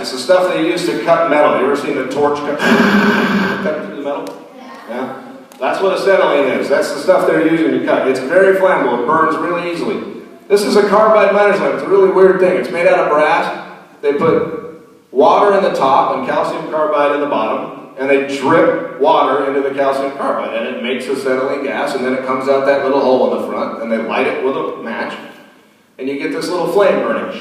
It's the stuff they use to cut metal. You ever seen the torch cut through the metal? Yeah? That's what acetylene is. That's the stuff they're using to cut. It's very flammable. It burns really easily. This is a carbide miner's lamp. It's a really weird thing. It's made out of brass. They put water in the top and calcium carbide in the bottom, and they drip water into the calcium carbide, and it makes acetylene gas, and then it comes out that little hole in the front, and they light it with a match, and you get this little flame burning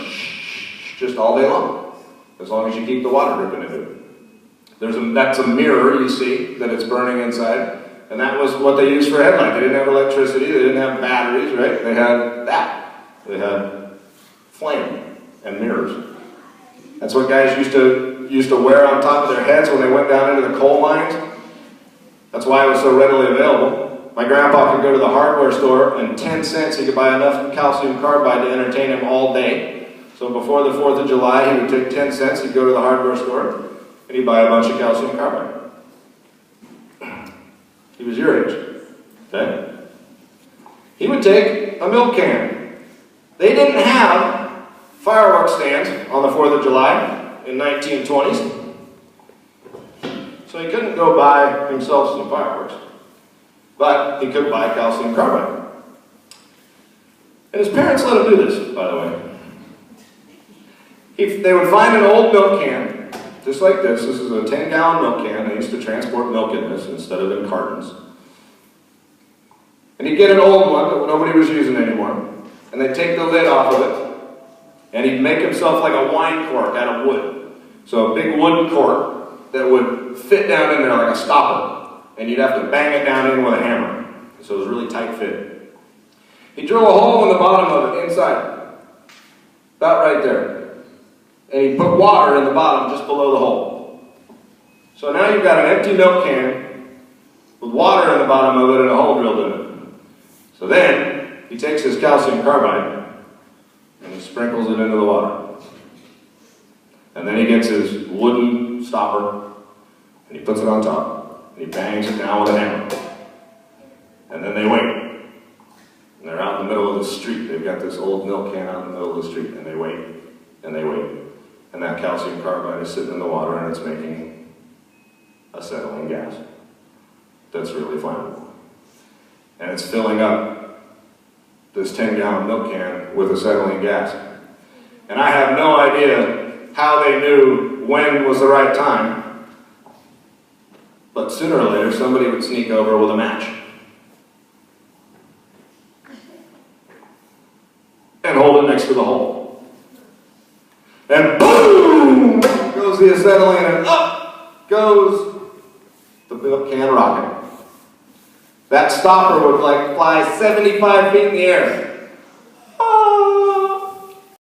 just all day long, as long as you keep the water dripping into it. That's a mirror, you see, that it's burning inside. And that was what they used for headlight. They didn't have electricity, they didn't have batteries, right? They had that. They had flame and mirrors. That's what guys used to wear on top of their heads when they went down into the coal mines. That's why it was so readily available. My grandpa could go to the hardware store, and 10 cents he could buy enough calcium carbide to entertain him all day. So before the 4th of July, he would take 10 cents, he'd go to the hardware store, and he'd buy a bunch of calcium carbide. He was your age, okay? He would take a milk can. They didn't have fireworks stands on the 4th of July in 1920s. So he couldn't go buy himself some fireworks. But he could buy calcium carbide. And his parents let him do this, by the way. They would find an old milk can, just like this. This is a 10-gallon milk can. They used to transport milk in this instead of in cartons. And he'd get an old one that nobody was using anymore. And they'd take the lid off of it. And he'd make himself like a wine cork out of wood. So a big wooden cork that would fit down in there like a stopper. And you'd have to bang it down in with a hammer. So it was a really tight fit. He'd drill a hole in the bottom of it, inside. About right there. And he'd put water in the bottom just below the hole. So now you've got an empty milk can with water in the bottom of it and a hole drilled in it. So then he takes his calcium carbide and he sprinkles it into the water. And then he gets his wooden stopper and he puts it on top and he bangs it down with a hammer. And then they wait. And they're out in the middle of the street. They've got this old milk can out in the middle of the street, and they wait. And they wait. And that calcium carbide is sitting in the water and it's making acetylene gas that's really flammable. And it's filling up this 10-gallon milk can with acetylene gas. And I have no idea how they knew when was the right time, but sooner or later somebody would sneak over with a match and hold it next to the hole. And boom goes the acetylene, and up goes the milk can rocket. That stopper would like fly 75 feet in the air. Ah!